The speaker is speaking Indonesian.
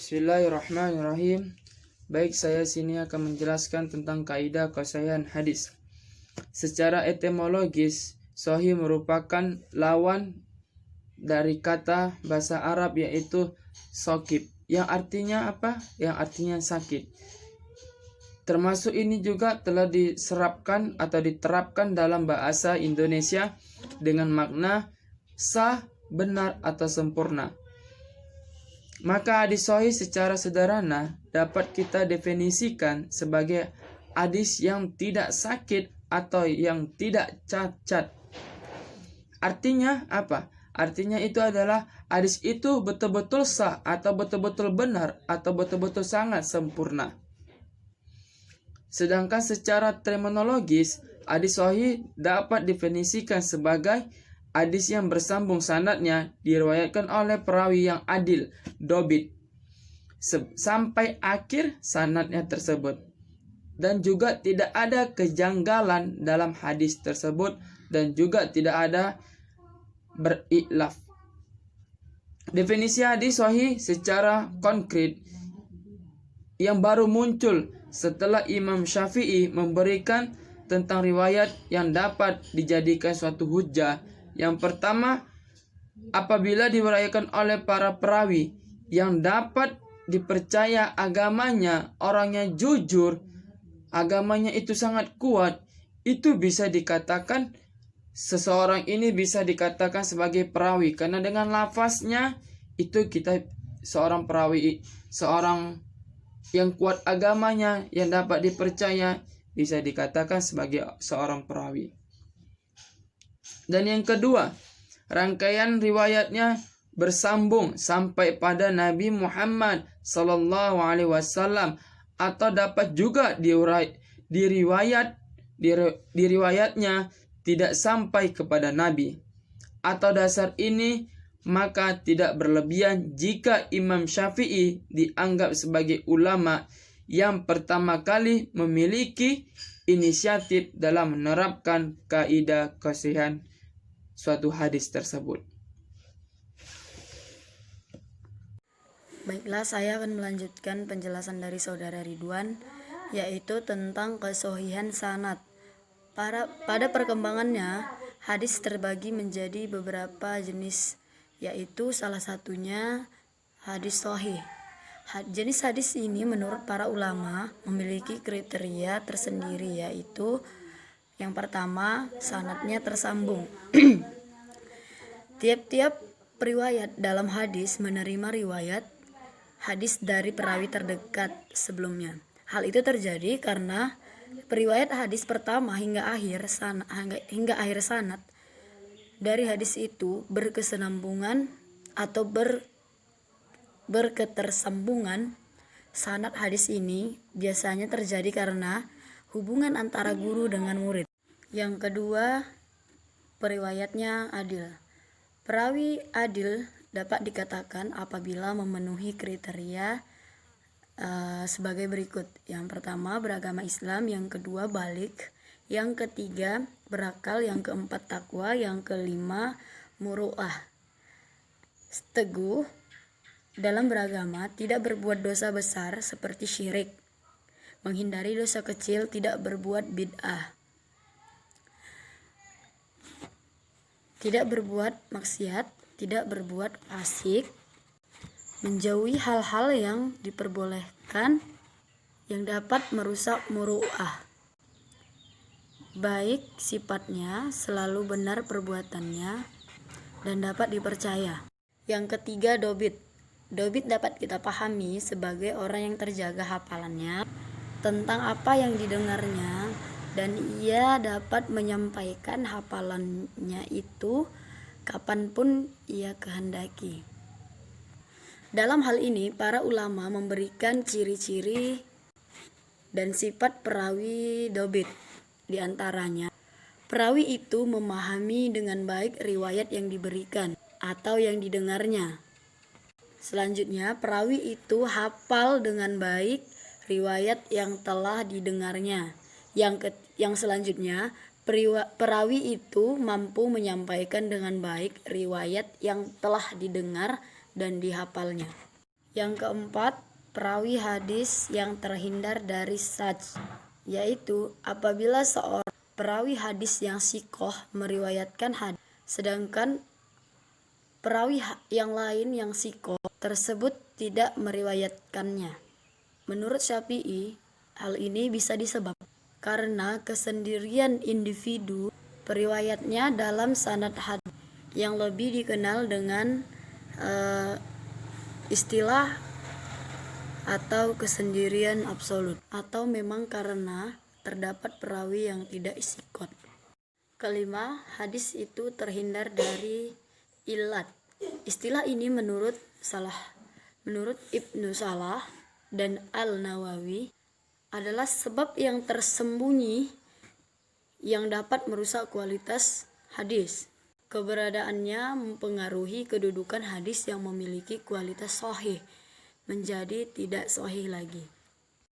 Bismillahirrahmanirrahim. Baik, saya sini akan menjelaskan tentang kaidah kesahihan hadis. Secara etimologis, sahih merupakan lawan dari kata bahasa Arab yaitu saqib, yang artinya apa? Yang artinya sakit. Termasuk ini juga telah diserapkan atau diterapkan dalam bahasa Indonesia dengan makna sah, benar atau sempurna. Maka hadis sahih secara sederhana dapat kita definisikan sebagai hadis yang tidak sakit atau yang tidak cacat. Artinya apa? Artinya itu adalah hadis itu betul-betul sah atau betul-betul benar atau betul-betul sangat sempurna. Sedangkan secara terminologis, hadis sahih dapat definisikan sebagai hadis yang bersambung sanadnya diriwayatkan oleh perawi yang adil, dobit, sampai akhir sanadnya tersebut. Dan juga tidak ada kejanggalan dalam hadis tersebut dan juga tidak ada beriklaf. Definisi hadis sahih secara konkret yang baru muncul setelah Imam Syafi'i memberikan tentang riwayat yang dapat dijadikan suatu hujjah. Yang pertama, apabila diriwayatkan oleh para perawi yang dapat dipercaya agamanya, orangnya jujur, agamanya itu sangat kuat, itu bisa dikatakan seseorang ini bisa dikatakan sebagai perawi, karena dengan lafaznya itu kita seorang perawi, seorang yang kuat agamanya, yang dapat dipercaya, bisa dikatakan sebagai seorang perawi. Dan yang kedua, rangkaian riwayatnya bersambung sampai pada Nabi Muhammad sallallahu alaihi wasallam, atau dapat juga diriwayatnya tidak sampai kepada Nabi. Atau dasar ini maka tidak berlebihan jika Imam Syafi'i dianggap sebagai ulama yang pertama kali memiliki inisiatif dalam menerapkan kaidah kesahihan suatu hadis tersebut. Baiklah, saya akan melanjutkan penjelasan dari saudara Ridwan, yaitu tentang kesahihan sanad. Pada perkembangannya, hadis terbagi menjadi beberapa jenis, yaitu salah satunya hadis sahih. Jenis hadis ini menurut para ulama memiliki kriteria tersendiri, yaitu yang pertama, sanadnya tersambung. Tiap-tiap periwayat dalam hadis menerima riwayat hadis dari perawi terdekat sebelumnya. Hal itu terjadi karena periwayat hadis pertama hingga akhir sanad dari hadis itu berkesinambungan atau berketersambungan. Sanad hadis ini biasanya terjadi karena hubungan antara guru dengan murid. Yang kedua, periwayatnya adil. Perawi adil dapat dikatakan apabila memenuhi kriteria sebagai berikut. Yang pertama, beragama Islam. Yang kedua, balik. Yang ketiga, berakal. Yang keempat, takwa. Yang kelima, muru'ah, teguh dalam beragama, tidak berbuat dosa besar seperti syirik, menghindari dosa kecil, tidak berbuat bid'ah, tidak berbuat maksiat, tidak berbuat fasik, menjauhi hal-hal yang diperbolehkan yang dapat merusak muru'ah, baik sifatnya, selalu benar perbuatannya, dan dapat dipercaya. Yang ketiga, dobit. Dobit dapat kita pahami sebagai orang yang terjaga hafalannya tentang apa yang didengarnya, dan ia dapat menyampaikan hafalannya itu kapanpun ia kehendaki. Dalam hal ini, para ulama memberikan ciri-ciri dan sifat perawi dobit. Di antaranya, perawi itu memahami dengan baik riwayat yang diberikan atau yang didengarnya. Selanjutnya, perawi itu hafal dengan baik riwayat yang telah didengarnya. Yang selanjutnya, perawi itu mampu menyampaikan dengan baik riwayat yang telah didengar dan dihafalnya. Yang keempat, perawi hadis yang terhindar dari syadz, yaitu apabila seorang perawi hadis yang shikoh meriwayatkan hadis, sedangkan perawi yang lain yang shikoh tersebut tidak meriwayatkannya. Menurut Syafi'i, hal ini bisa disebabkan karena kesendirian individu periwayatnya dalam sanad hadis yang lebih dikenal dengan istilah atau kesendirian absolut, atau memang karena terdapat perawi yang tidak isikot. Kelima, hadis itu terhindar dari ilat. Istilah ini menurut Ibnu Salah dan Al-Nawawi adalah sebab yang tersembunyi yang dapat merusak kualitas hadis. Keberadaannya mempengaruhi kedudukan hadis yang memiliki kualitas sahih menjadi tidak sahih lagi.